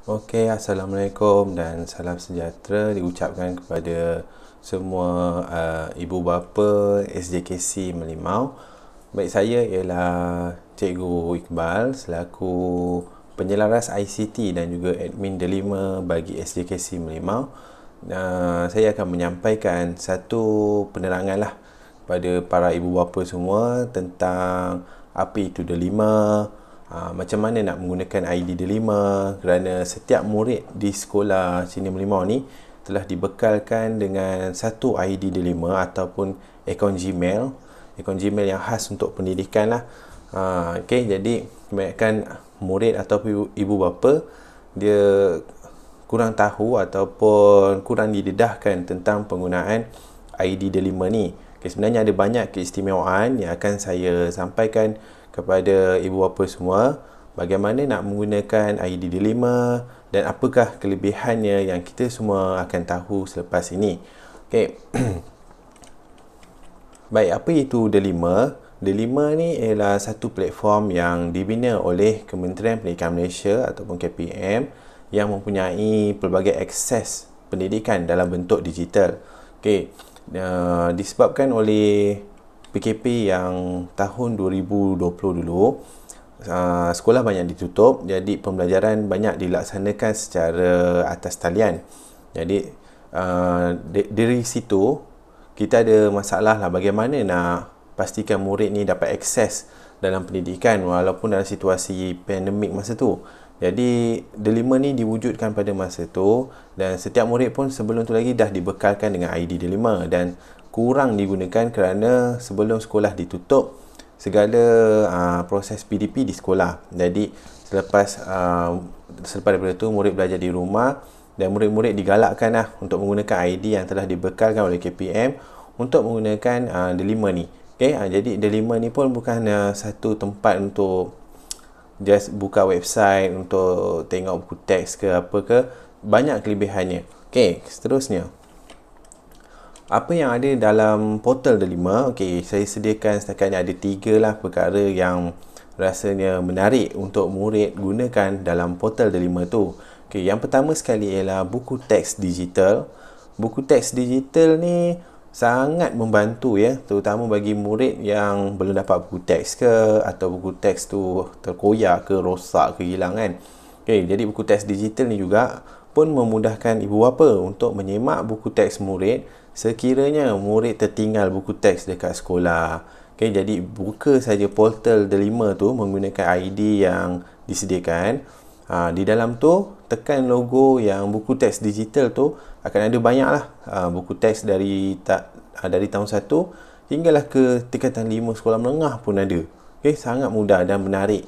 Assalamualaikum dan salam sejahtera diucapkan kepada semua ibu bapa SJKC Merlimau. Baik, saya ialah Cikgu Iqbal selaku penyelaras ICT dan juga admin Delima bagi SJKC Merlimau. Saya akan menyampaikan satu penerangan lah pada para ibu bapa semua tentang apa itu Delima, macam mana nak menggunakan ID Delima, kerana setiap murid di sekolah Sini Merlimau ni telah dibekalkan dengan satu ID Delima ataupun akaun Gmail yang khas untuk pendidikan lah. Jadi kebanyakan murid ataupun ibu bapa dia kurang tahu ataupun kurang didedahkan tentang penggunaan ID Delima ni. Sebenarnya ada banyak keistimewaan yang akan saya sampaikan kepada ibu bapa semua, bagaimana nak menggunakan ID Delima dan apakah kelebihannya yang kita semua akan tahu selepas ini. Baik, apa itu Delima? Delima ni ialah satu platform yang dibina oleh Kementerian Pendidikan Malaysia ataupun KPM yang mempunyai pelbagai akses pendidikan dalam bentuk digital. Disebabkan oleh PKP yang tahun 2020 dulu, sekolah banyak ditutup, jadi pembelajaran banyak dilaksanakan secara atas talian. Jadi dari situ kita ada masalah lah, bagaimana nak pastikan murid ni dapat akses dalam pendidikan walaupun dalam situasi pandemik masa tu. Jadi Delima ni diwujudkan pada masa tu, dan setiap murid pun sebelum tu lagi dah dibekalkan dengan ID Delima, dan kurang digunakan kerana sebelum sekolah ditutup segala proses PDP di sekolah. Jadi selepas daripada tu murid belajar di rumah, dan murid-murid digalakkan lah untuk menggunakan ID yang telah dibekalkan oleh KPM untuk menggunakan Delima ni. Jadi Delima ni pun bukan satu tempat untuk just buka website untuk tengok buku teks ke apa ke. Banyak kelebihannya. Seterusnya, apa yang ada dalam portal Delima? Saya sediakan setakat ni ada 3 lah perkara yang rasanya menarik untuk murid gunakan dalam portal Delima tu. Yang pertama sekali ialah buku teks digital. Buku teks digital ni sangat membantu ya, terutama bagi murid yang belum dapat buku teks ke, atau buku teks tu terkoyak ke, rosak ke, hilang kan. Jadi buku teks digital ni juga pun memudahkan ibu bapa untuk menyemak buku teks murid sekiranya murid tertinggal buku teks dekat sekolah. Jadi buka saja portal Delima tu menggunakan ID yang disediakan. Di dalam tu tekan logo yang buku teks digital tu, akan ada banyak lah buku teks dari tahun 1 hinggalah ke tingkatan 5 sekolah menengah pun ada. Sangat mudah dan menarik.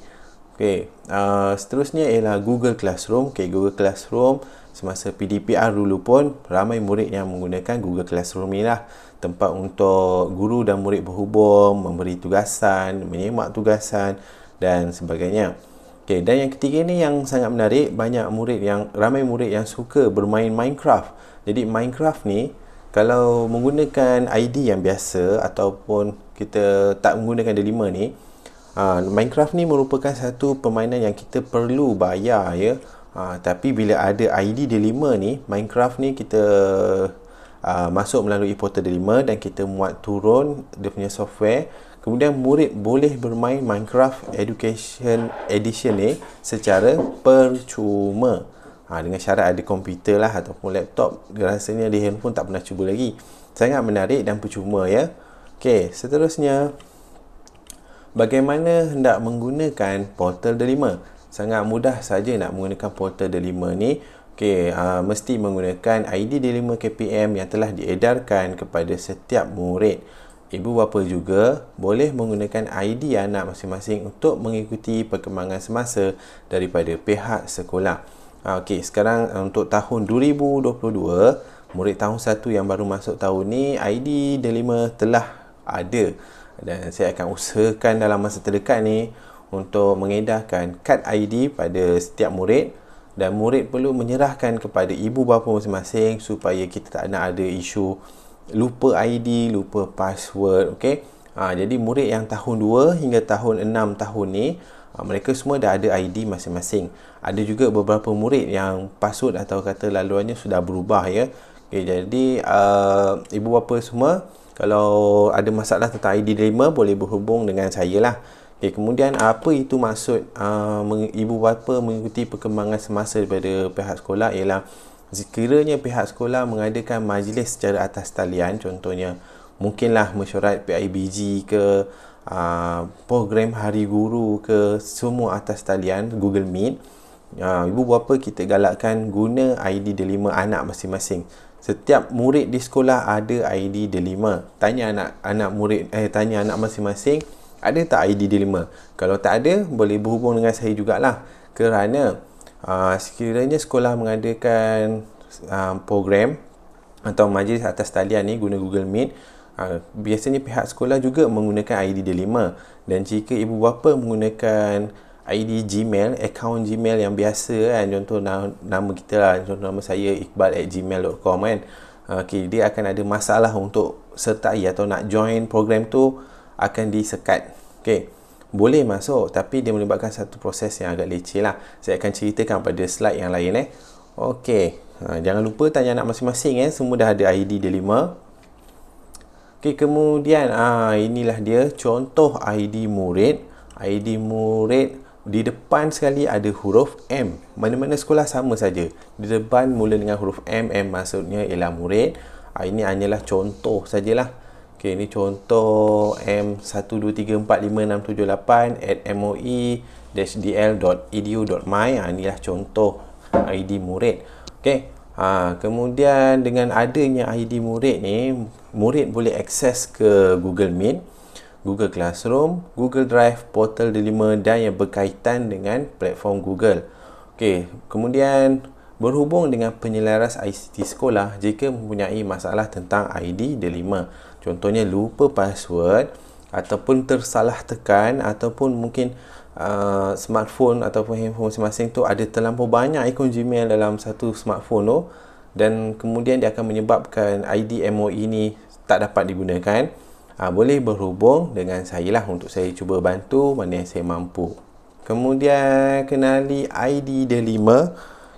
Seterusnya ialah Google Classroom. Google Classroom semasa PDPR dulu pun ramai murid yang menggunakan Google Classroom ni lah, tempat untuk guru dan murid berhubung, memberi tugasan, menyemak tugasan dan sebagainya. Dan yang ketiga ni yang sangat menarik, ramai murid yang suka bermain Minecraft. Jadi Minecraft ni kalau menggunakan ID yang biasa ataupun kita tak menggunakan Delima ni, Minecraft ni merupakan satu permainan yang kita perlu bayar ya. Tapi bila ada ID Delima ni, Minecraft ni kita masuk melalui portal Delima dan kita muat turun dia punya software. Kemudian murid boleh bermain Minecraft Education Edition ni secara percuma. Dengan syarat ada komputer lah ataupun laptop. Rasanya di handphone tak pernah cuba lagi. Sangat menarik dan percuma ya. Seterusnya, bagaimana hendak menggunakan portal Delima? Sangat mudah saja nak menggunakan portal Delima ni. Mesti menggunakan ID Delima KPM yang telah diedarkan kepada setiap murid. Ibu bapa juga boleh menggunakan ID anak masing-masing untuk mengikuti perkembangan semasa daripada pihak sekolah. Sekarang untuk tahun 2022, murid tahun 1 yang baru masuk tahun ni, ID Delima telah ada, dan saya akan usahakan dalam masa terdekat ni untuk mengedarkan kad ID pada setiap murid, dan murid perlu menyerahkan kepada ibu bapa masing-masing supaya kita tak nak ada isu lupa ID, lupa password. Jadi murid yang tahun 2 hingga tahun 6 tahun ni, mereka semua dah ada ID masing-masing. Ada juga beberapa murid yang password atau kata laluannya sudah berubah ya. Okay, jadi ibu bapa semua, kalau ada masalah tentang ID Delima boleh berhubung dengan saya lah. Okay, kemudian apa itu maksud ibu bapa mengikuti perkembangan semasa daripada pihak sekolah ialah sekiranya pihak sekolah mengadakan majlis secara atas talian, contohnya mungkinlah mesyuarat PIBG ke program Hari Guru ke, semua atas talian Google Meet. Ibu bapa kita galakkan guna ID Delima anak masing-masing. Setiap murid di sekolah ada ID Delima. Tanya anak murid tanya anak masing-masing, ada tak ID Delima? Kalau tak ada, boleh berhubung dengan saya jugalah. Kerana sekiranya sekolah mengadakan program atau majlis atas talian ni guna Google Meet, biasanya pihak sekolah juga menggunakan ID Delima. Dan jika ibu bapa menggunakan ID Gmail, akaun Gmail yang biasa kan, contoh nama kita lah, contoh nama saya iqbal@gmail.com kan, okay, dia akan ada masalah untuk sertai atau nak join program tu, akan disekat. Okay, boleh masuk tapi dia melibatkan satu proses yang agak leceh lah. Saya akan ceritakan pada slide yang lain okay, jangan lupa tanya anak masing-masing semua dah ada ID Delima. Okay, kemudian inilah dia contoh ID murid. ID murid di depan sekali ada huruf M. Mana-mana sekolah sama saja. Di depan mula dengan huruf M. M maksudnya ialah murid. Ini hanyalah contoh sajalah. Okay, ini contoh m123456778@moi-dl.edu.my. Inilah contoh ID murid. Okay. Kemudian dengan adanya ID murid ni, murid boleh akses ke Google Meet, Google Classroom, Google Drive, portal Delima dan yang berkaitan dengan platform Google. Okay. Kemudian berhubung dengan penyelaras ICT sekolah jika mempunyai masalah tentang ID Delima. Contohnya lupa password ataupun tersalah tekan, ataupun mungkin smartphone ataupun handphone masing-masing tu ada terlampau banyak ikon Gmail dalam satu smartphone tu, dan kemudian dia akan menyebabkan ID MOE ni tak dapat digunakan. Boleh berhubung dengan saya lah untuk saya cuba bantu mana yang saya mampu. Kemudian kenali ID Delima.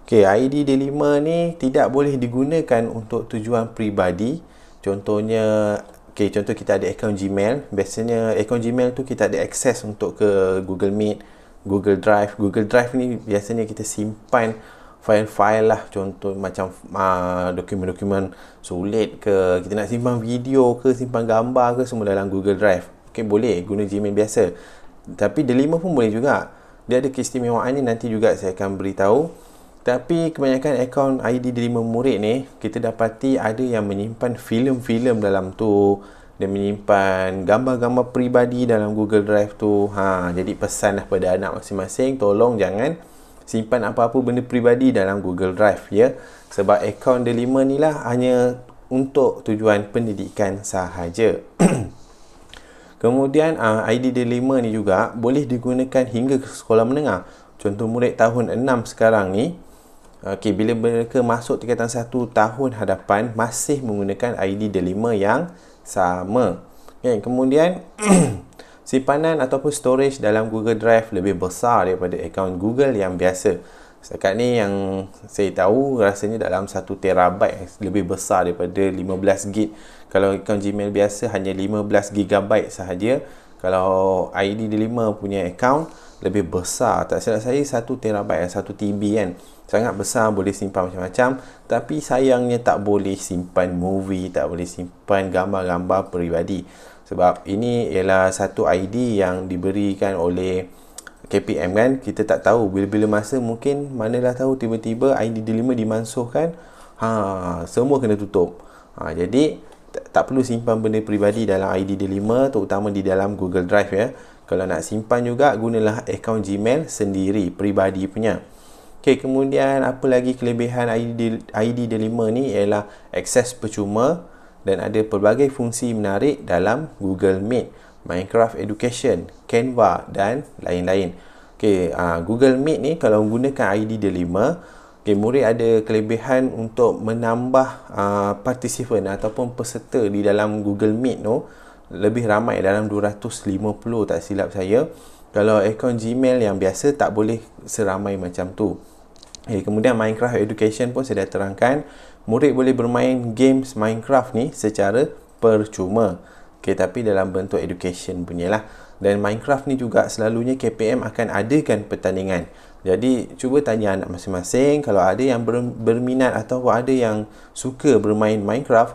Okay, ID Delima ni tidak boleh digunakan untuk tujuan peribadi. Contohnya, contoh kita ada akaun Gmail. Biasanya akaun Gmail tu kita ada akses untuk ke Google Meet, Google Drive. Google Drive ni biasanya kita simpan file-file lah, contoh macam dokumen-dokumen sulit ke, kita nak simpan video ke, simpan gambar ke, semua dalam Google Drive. Okay, boleh guna Gmail biasa. Tapi Delima pun boleh juga. Dia ada keistimewaannya, nanti juga saya akan beritahu. Tapi kebanyakan akaun ID Delima murid ni, kita dapati ada yang menyimpan filem-filem dalam tu, dan menyimpan gambar-gambar peribadi dalam Google Drive tu. Jadi pesanlah pada anak masing-masing, tolong jangan simpan apa-apa benda peribadi dalam Google Drive ya. Sebab akaun Delima ni lah hanya untuk tujuan pendidikan sahaja. Kemudian ID Delima ni juga boleh digunakan hingga ke sekolah menengah. Contoh murid tahun 6 sekarang ni, bila mereka masuk tingkatan 1 tahun hadapan masih menggunakan ID Delima yang sama. Kemudian simpanan ataupun storage dalam Google Drive lebih besar daripada akaun Google yang biasa. Setakat ni yang saya tahu rasanya dalam 1 terabyte, lebih besar daripada 15 gig. Kalau akaun Gmail biasa hanya 15 GB sahaja. Kalau ID Delima punya akaun lebih besar, tak silap saya 1 terabyte, 1 TB kan. Sangat besar, boleh simpan macam-macam. Tapi sayangnya tak boleh simpan movie, tak boleh simpan gambar-gambar peribadi. Sebab ini ialah satu ID yang diberikan oleh KPM kan. Kita tak tahu bila-bila masa, mungkin manalah tahu tiba-tiba ID Delima dimansuhkan, semua kena tutup. Jadi tak perlu simpan benda peribadi dalam ID Delima, terutama di dalam Google Drive ya. Kalau nak simpan juga, gunalah akaun Gmail sendiri, peribadi punya. Okay, kemudian apa lagi kelebihan ID Delima ni ialah akses percuma dan ada pelbagai fungsi menarik dalam Google Meet, Minecraft Education, Canva dan lain-lain. Okay, Google Meet ni kalau menggunakan ID Delima, murid ada kelebihan untuk menambah partisipan ataupun peserta di dalam Google Meet tu lebih ramai, dalam 250 tak silap saya. Kalau akaun Gmail yang biasa tak boleh seramai macam tu. Kemudian Minecraft Education pun saya dah terangkan, murid boleh bermain games Minecraft ni secara percuma. Tapi dalam bentuk education punya lah. Dan Minecraft ni juga selalunya KPM akan adakan pertandingan. Jadi cuba tanya anak masing-masing, kalau ada yang berminat atau ada yang suka bermain Minecraft,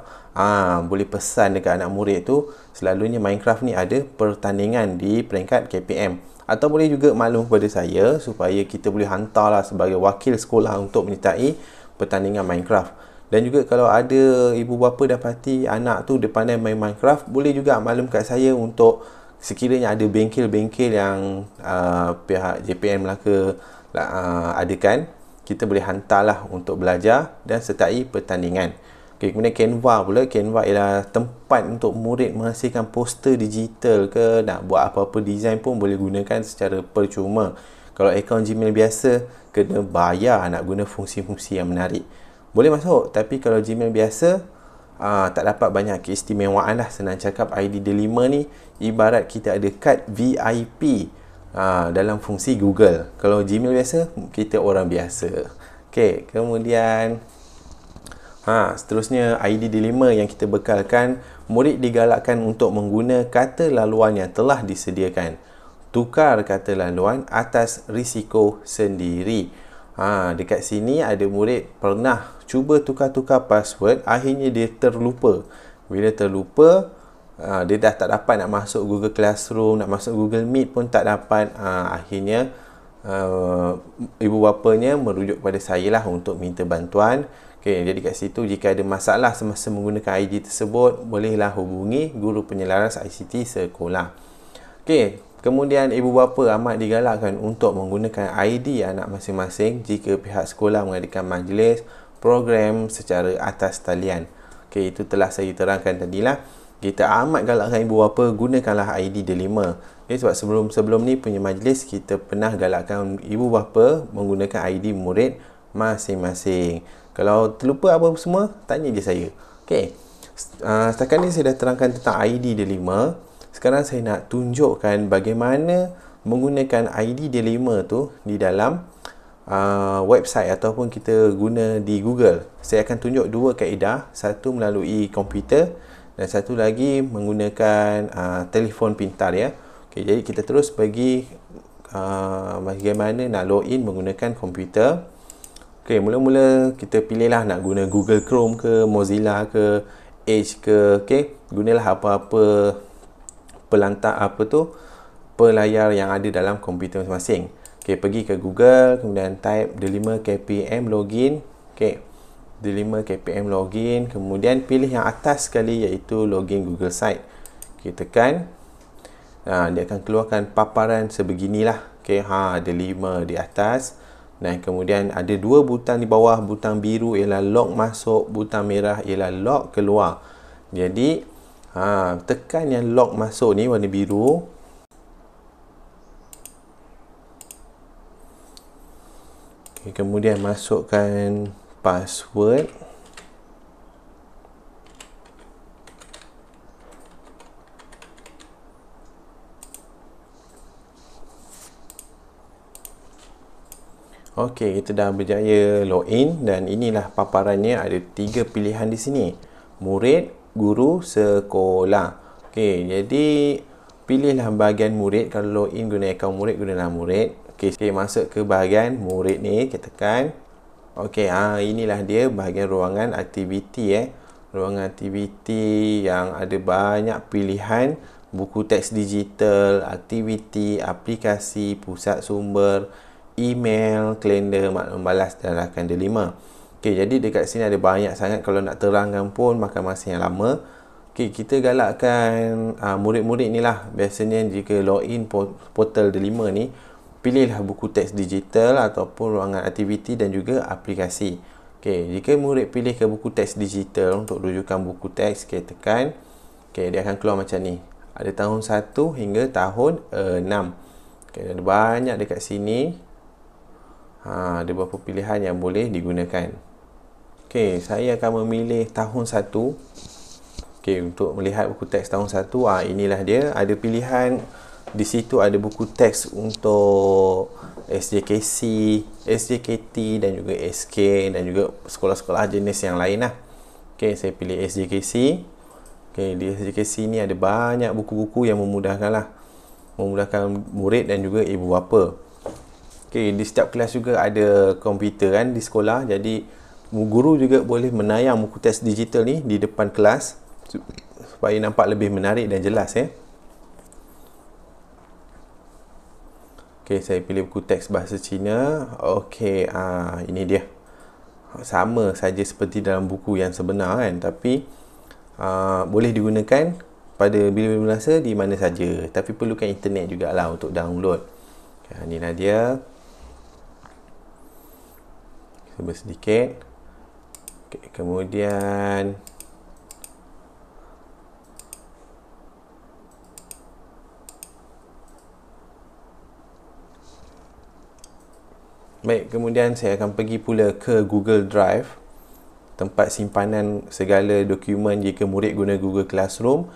boleh pesan dekat anak murid tu, selalunya Minecraft ni ada pertandingan di peringkat KPM. Atau boleh juga maklum kepada saya supaya kita boleh hantarlah sebagai wakil sekolah untuk menyertai pertandingan Minecraft. Dan juga kalau ada ibu bapa dapati anak tu dia pandai main Minecraft, boleh juga maklum kat saya untuk sekiranya ada bengkel-bengkel yang pihak JPM Melaka adakan, kita boleh hantarlah untuk belajar dan sertai pertandingan. Kemudian Canva pula. Canva ialah tempat untuk murid menghasilkan poster digital ke, nak buat apa-apa design pun boleh gunakan secara percuma. Kalau akaun Gmail biasa, kena bayar nak guna fungsi-fungsi yang menarik. Boleh masuk, tapi kalau Gmail biasa, tak dapat banyak keistimewaan lah. Senang cakap, ID Delima ni ibarat kita ada kad VIP dalam fungsi Google. Kalau Gmail biasa, kita orang biasa. Kemudian seterusnya ID Dilema yang kita bekalkan, murid digalakkan untuk mengguna kata laluan yang telah disediakan. Tukar kata laluan atas risiko sendiri. Dekat sini ada murid pernah cuba tukar-tukar password, akhirnya dia terlupa. Bila terlupa, dia dah tak dapat nak masuk Google Classroom, nak masuk Google Meet pun tak dapat. Akhirnya ibu bapanya merujuk kepada saya lah untuk minta bantuan. Jadi kat situ, jika ada masalah semasa menggunakan ID tersebut, bolehlah hubungi guru penyelaras ICT sekolah. Kemudian ibu bapa amat digalakkan untuk menggunakan ID anak masing-masing jika pihak sekolah mengadakan majlis program secara atas talian. Itu telah saya terangkan tadilah. Kita amat galakkan ibu bapa gunakanlah ID Delima. Sebab sebelum ni punya majlis, kita pernah galakkan ibu bapa menggunakan ID murid masing-masing. Kalau terlupa apa semua, tanya je saya. Setakat ni saya dah terangkan tentang ID Delima. Sekarang saya nak tunjukkan bagaimana menggunakan ID Delima tu di dalam website ataupun kita guna di Google. Saya akan tunjuk dua kaedah. Satu melalui komputer dan satu lagi menggunakan telefon pintar ya. Jadi kita terus pergi bagaimana nak login menggunakan komputer. Mula-mula kita pilihlah nak guna Google Chrome ke, Mozilla ke, Edge ke. Gunalah apa-apa pelayar yang ada dalam komputer masing-masing. Pergi ke Google, kemudian type Delima KPM login. Delima KPM login, kemudian pilih yang atas sekali iaitu login Google Site. Tekan. Dia akan keluarkan paparan sebeginilah. Delima di atas. Dan kemudian ada dua butang di bawah. Butang biru ialah lock masuk, butang merah ialah lock keluar. Jadi tekan yang lock masuk ni warna biru. Kemudian masukkan password. Kita dah berjaya login dan inilah paparannya. Ada 3 pilihan di sini. Murid, guru, sekolah. Jadi pilihlah bahagian murid. Kalau login guna akaun murid, gunalah murid. Masuk ke bahagian murid ni, kita tekan. Inilah dia bahagian ruangan aktiviti Ruangan aktiviti yang ada banyak pilihan. Buku teks digital, aktiviti, aplikasi, pusat sumber, email, kalender, maklum balas dan rakan Delima. Jadi dekat sini ada banyak sangat. Kalau nak terangkan pun makan masa yang lama. Kita galakkan murid-murid ni lah. Biasanya jika login portal Delima ni, pilihlah buku teks digital ataupun ruangan aktiviti dan juga aplikasi. Jika murid pilih ke buku teks digital untuk rujukan buku teks, tekan. Dia akan keluar macam ni. Ada tahun 1 hingga tahun 6. Ada banyak dekat sini. Ada beberapa pilihan yang boleh digunakan. Saya akan memilih tahun 1. Untuk melihat buku teks tahun 1. Inilah dia. Ada pilihan Di situ ada buku teks untuk SJKC, SJKT dan juga SK dan juga sekolah-sekolah jenis yang lain lah. Okay, saya pilih SJKC. Okay, di SJKC ni ada banyak buku-buku yang memudahkan lah, memudahkan murid dan juga ibu bapa. Okay, di setiap kelas juga ada komputer kan di sekolah, jadi guru juga boleh menayang buku teks digital ni di depan kelas supaya nampak lebih menarik dan jelas ya. Okey, saya pilih buku teks bahasa Cina. Okey, ini dia. Sama saja seperti dalam buku yang sebenar kan, tapi boleh digunakan pada bila-bila masa di mana saja, tapi perlukan internet jugalah untuk download. Okay, inilah dia. Cuba sedikit. Okay, kemudian baik, kemudian saya akan pergi pula ke Google Drive, tempat simpanan segala dokumen jika murid guna Google Classroom.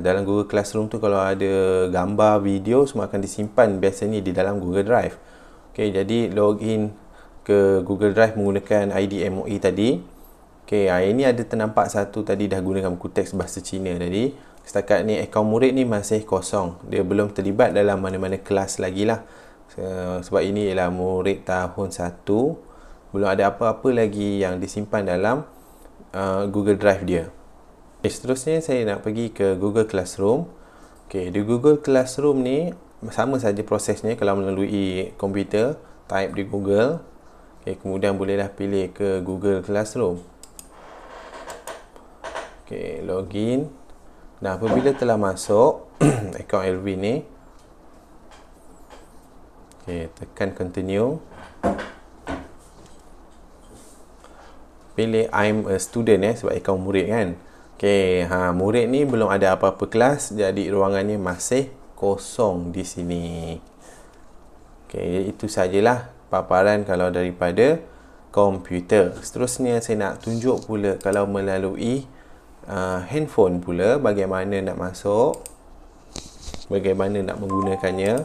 Dalam Google Classroom tu kalau ada gambar, video, semua akan disimpan biasanya di dalam Google Drive. Okay, jadi login ke Google Drive menggunakan ID MOE tadi. Okay, ini ada ternampak satu tadi dah gunakan buku teks bahasa Cina tadi. Setakat ni akaun murid ni masih kosong, dia belum terlibat dalam mana-mana kelas lagi lah. Sebab ini ialah murid tahun 1, belum ada apa-apa lagi yang disimpan dalam Google Drive dia. Okay, seterusnya saya nak pergi ke Google Classroom. Okay, di Google Classroom ni sama saja prosesnya kalau melalui komputer, type di Google. Okay, kemudian bolehlah pilih ke Google Classroom. Okay, login. Nah, apabila telah masuk akaun Elvin ni, okay, tekan continue. Pilih I'm a student sebab akaun murid kan. Okay, murid ni belum ada apa-apa kelas, jadi ruangannya masih kosong di sini. Okay, itu sajalah paparan kalau daripada komputer. Seterusnya saya nak tunjuk pula kalau melalui handphone pula bagaimana nak masuk, bagaimana nak menggunakannya.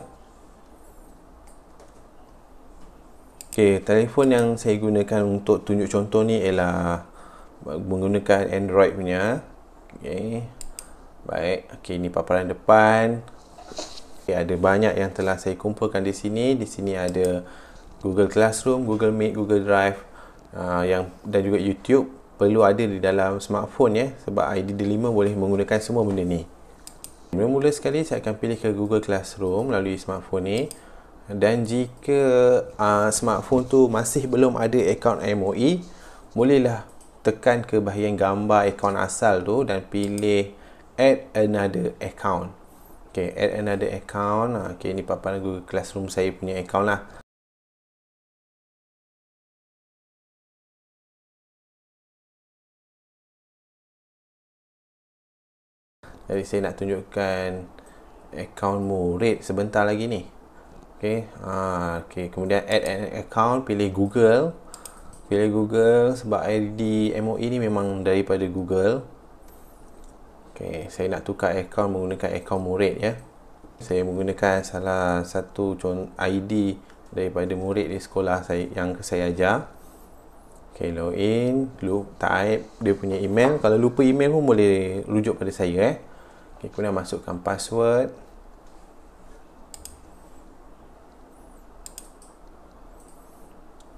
Okay, telefon yang saya gunakan untuk tunjuk contoh ni ialah menggunakan Android punya. Okay, baik. Okay, ini paparan depan. Okay, ada banyak yang telah saya kumpulkan di sini. Di sini ada Google Classroom, Google Meet, Google Drive, dan juga YouTube. Perlu ada di dalam smartphone ya, sebab ID5 boleh menggunakan semua benda ni. Mula-mula sekali saya akan pilih ke Google Classroom melalui smartphone ni. Dan jika smartphone tu masih belum ada akaun MOE, bolehlah tekan ke bahagian gambar akaun asal tu dan pilih add another account. Okay, add another account. Okay, ni paparan Google Classroom saya punya akaun lah. Jadi saya nak tunjukkan akaun murid sebentar lagi ni. Okay, kemudian add an account, pilih Google. Pilih Google sebab ID MOE ni memang daripada Google. Okay, saya nak tukar akaun menggunakan akaun murid ya. Saya menggunakan salah satu ID daripada murid di sekolah saya yang saya ajar. Okay, login, type dia punya email. Kalau lupa email pun boleh rujuk pada saya Okay, kemudian masukkan password.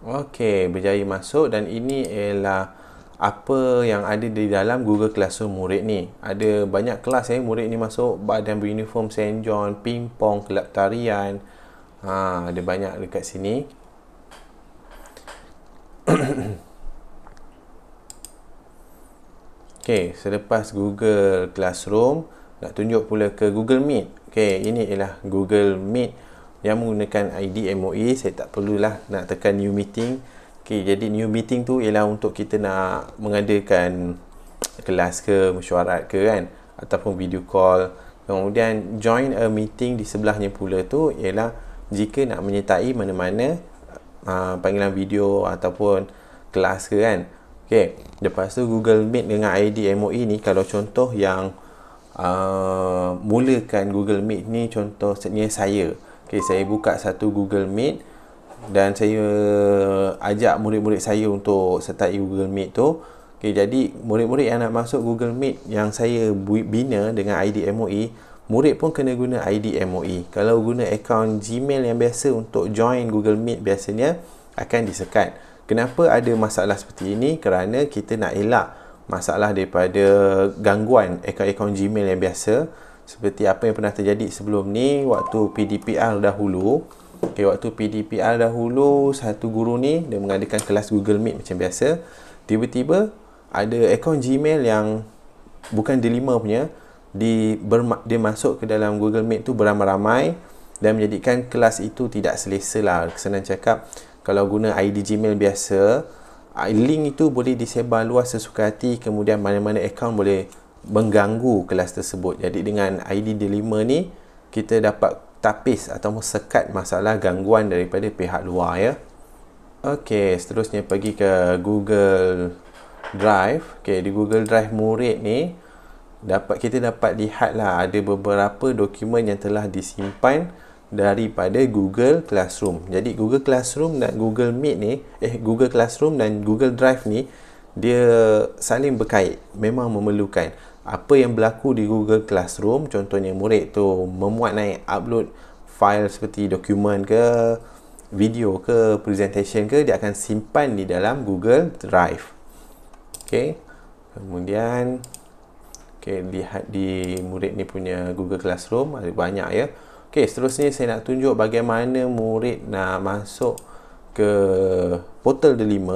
Okey, berjaya masuk dan ini ialah apa yang ada di dalam Google Classroom murid ni. Ada banyak kelas murid ni masuk, badan beruniform St. John, pingpong, kelab tarian. Ada banyak dekat sini. Okey, selepas Google Classroom, nak tunjuk pula ke Google Meet. Okey, ini ialah Google Meet yang menggunakan ID MOE. Saya tak perlulah nak tekan new meeting. Okey, jadi new meeting tu ialah untuk kita nak mengadakan kelas ke, mesyuarat ke kan, ataupun video call. Kemudian join a meeting di sebelahnya pula tu ialah jika nak menyertai mana-mana panggilan video ataupun kelas ke kan. Okey, lepas tu Google Meet dengan ID MOE ni, kalau contoh yang mulakan Google Meet ni, contohnya saya. Okay, saya buka satu Google Meet dan saya ajak murid-murid saya untuk sertai Google Meet tu. Okay, jadi murid-murid yang nak masuk Google Meet yang saya bina dengan ID MOE, murid pun kena guna ID MOE. Kalau guna akaun Gmail yang biasa untuk join Google Meet, biasanya akan disekat. Kenapa ada masalah seperti ini? Kerana kita nak elak masalah daripada gangguan akaun-akaun Gmail yang biasa, seperti apa yang pernah terjadi sebelum ni waktu PDPR dahulu. Okay, waktu PDPR dahulu, satu guru ni dia mengadakan kelas Google Meet macam biasa. Tiba-tiba ada akaun Gmail yang bukan D5 punya, dia masuk ke dalam Google Meet tu beramai-ramai dan menjadikan kelas itu tidak selesa lah. Senang cakap, kalau guna ID Gmail biasa, link itu boleh disebar luas sesuka hati, kemudian mana-mana akaun boleh mengganggu kelas tersebut. Jadi dengan ID D5 ni, kita dapat tapis atau sekat masalah gangguan daripada pihak luar ya. Okey, seterusnya pergi ke Google Drive. Okey, di Google Drive murid ni kita dapat lihatlah ada beberapa dokumen yang telah disimpan daripada Google Classroom. Jadi Google Classroom dan Google Meet ni, Google Classroom dan Google Drive ni, dia saling berkait, memang memerlukan. Apa yang berlaku di Google Classroom, contohnya murid tu memuat naik, upload file seperti dokumen ke, video ke, presentation ke, dia akan simpan di dalam Google Drive. Okey. Kemudian lihat di murid ni punya Google Classroom, ada banyak ya. Okey, seterusnya saya nak tunjuk bagaimana murid nak masuk ke portal D5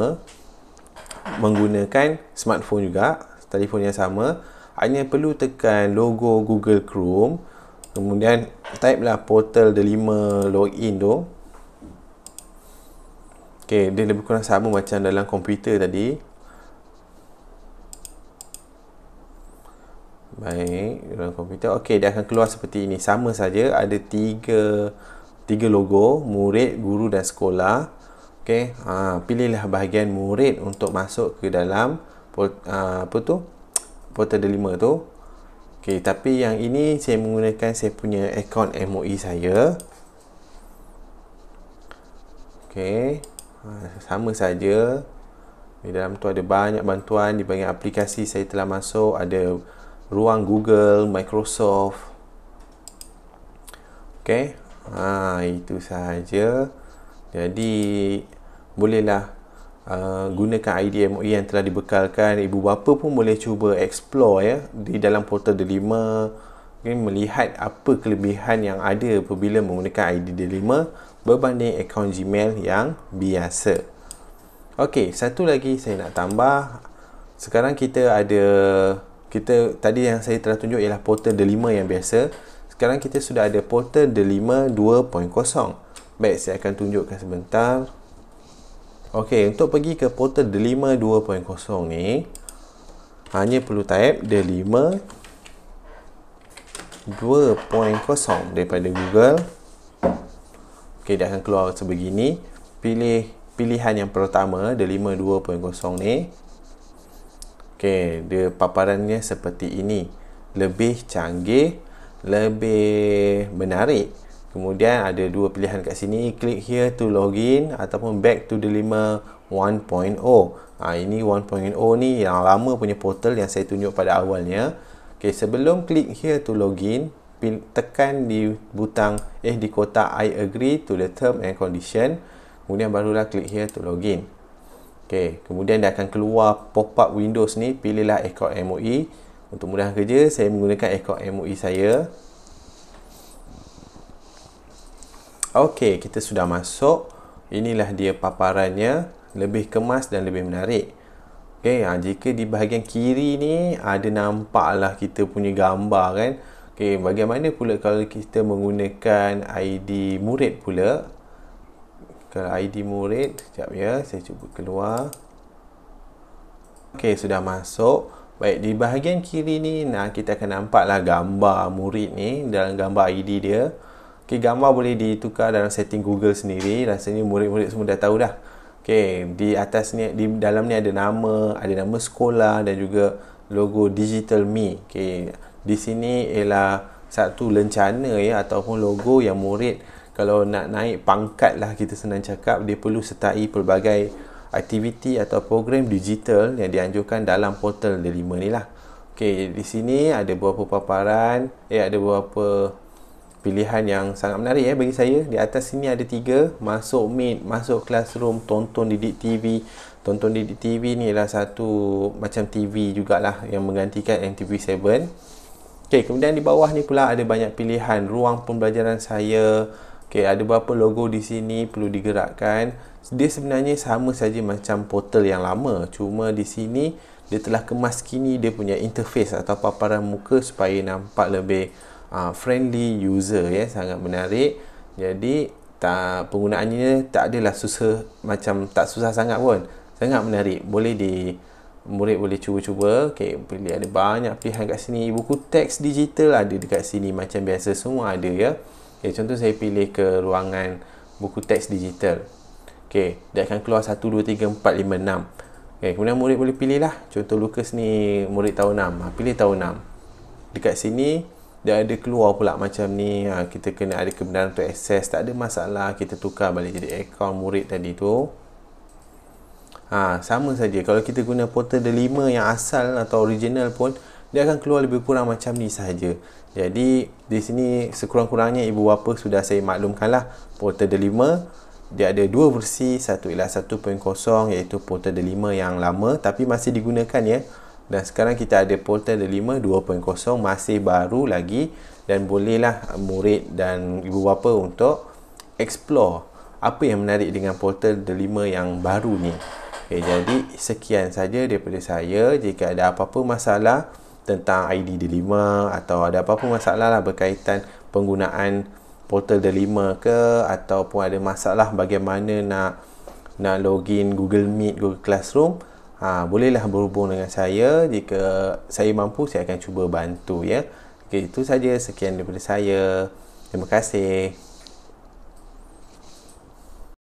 menggunakan smartphone juga, telefon yang sama. Hanya perlu tekan logo Google Chrome, kemudian type lah portal D5 login tu. Okey, dia lebih kurang sama macam dalam komputer tadi. Baik, dalam komputer. Okey, dia akan keluar seperti ini. Sama saja, ada tiga logo, murid, guru dan sekolah. Okey, pilihlah bahagian murid untuk masuk ke dalam portal D5 tu. Okey, tapi yang ini saya menggunakan saya punya akaun MOE saya. Okey, sama saja. Di dalam tu ada banyak bantuan di bahagian aplikasi. Saya telah masuk, ada ruang Google, Microsoft. Okey, itu sahaja. Jadi bolehlah gunakan ID MOE yang telah dibekalkan. Ibu bapa pun boleh cuba explore ya di dalam portal D5, melihat apa kelebihan yang ada apabila menggunakan ID D5 berbanding akaun Gmail yang biasa. Okey, satu lagi saya nak tambah. Sekarang kita tadi yang saya telah tunjuk ialah portal D5 yang biasa. Sekarang kita sudah ada portal D5 2.0. Baik, saya akan tunjukkan sebentar. Okey, untuk pergi ke portal D5 2.0 ni, hanya perlu type D5 2.0 daripada Google. Okey, dia akan keluar sebegini. Pilih pilihan yang pertama, D5 2.0 ni. Okey, dia paparannya seperti ini. Lebih canggih, lebih menarik. Kemudian ada dua pilihan kat sini, click here to login ataupun back to D5 1.0. Ini 1.0 ni yang lama punya portal yang saya tunjuk pada awalnya. Okey, sebelum click here to login, tekan di butang di kotak I agree to the term and condition. Kemudian barulah click here to login. Okey, kemudian dia akan keluar pop-up Windows ni, pilihlah akaun MOE. Untuk mudah kerja, saya menggunakan akaun MOE saya. Okey, kita sudah masuk. Inilah dia paparannya, lebih kemas dan lebih menarik. Okey, jika di bahagian kiri ni ada nampaklah kita punya gambar kan. Okey, bagaimana pula kalau kita menggunakan ID murid pula? Kalau ID murid, sekejap ya, saya cuba keluar. Okey, sudah masuk. Baik, di bahagian kiri ni, kita akan nampaklah gambar murid ni dalam gambar ID dia. Okey, gambar boleh ditukar dalam setting Google sendiri. Rasanya murid-murid semua dah tahu dah. Okey, di atas ni, di dalam ni ada nama sekolah dan juga logo Digital Me. Okey, Di sini ialah satu lencana ya, ataupun logo yang murid kalau nak naik pangkat lah, kita senang cakap, dia perlu sertai pelbagai aktiviti atau program digital yang dianjurkan dalam portal Delima ni lah. Okey, di sini ada beberapa paparan, ada beberapa pilihan yang sangat menarik bagi saya. Di atas sini ada 3, masuk Meet, masuk Classroom, tonton Didik TV. Tonton Didik TV ni ialah satu macam TV jugalah yang menggantikan MTV7. Okey, kemudian di bawah ni pula ada banyak pilihan ruang pembelajaran saya. Okey, ada beberapa logo di sini perlu digerakkan. Dia sebenarnya sama saja macam portal yang lama, cuma di sini dia telah kemas kini dia punya interface atau paparan muka supaya nampak lebih friendly user ya, sangat menarik. Jadi penggunaannya tak adalah susah, macam tak susah sangat pun. Sangat menarik. Murid boleh cuba-cuba. Okey, ada banyak pilihan kat sini. Buku teks digital ada dekat sini macam biasa, semua ada ya. Okey, contoh saya pilih ke ruangan buku teks digital. Okey, dia akan keluar 1 2 3 4 5 6. Okey, kemudian murid boleh pilih lah. Contoh Lukas ni murid tahun 6. Pilih tahun 6. Dekat sini dia ada keluar pula macam ni. Kita kena ada kebenaran untuk akses, tak ada masalah, kita tukar balik jadi akaun murid tadi tu. Sama saja. Kalau kita guna portal Delima yang asal atau original pun, dia akan keluar lebih kurang macam ni sahaja. Jadi di sini sekurang-kurangnya ibu bapa sudah saya maklumkanlah portal Delima. Dia ada 2 versi, satu ialah 1.0 iaitu portal Delima yang lama tapi masih digunakan ya. Dan sekarang kita ada portal Delima 2.0, masih baru lagi, dan bolehlah murid dan ibu bapa untuk explore apa yang menarik dengan portal Delima yang baru ni. Okay, jadi sekian saja daripada saya. Jika ada apa-apa masalah tentang ID Delima atau ada apa-apa masalah lah berkaitan penggunaan portal Delima ke, ataupun ada masalah bagaimana nak login Google Meet, Google Classroom, bolehlah berhubung dengan saya. Jika saya mampu, saya akan cuba bantu ya. Okey, itu saja. Sekian daripada saya. Terima kasih.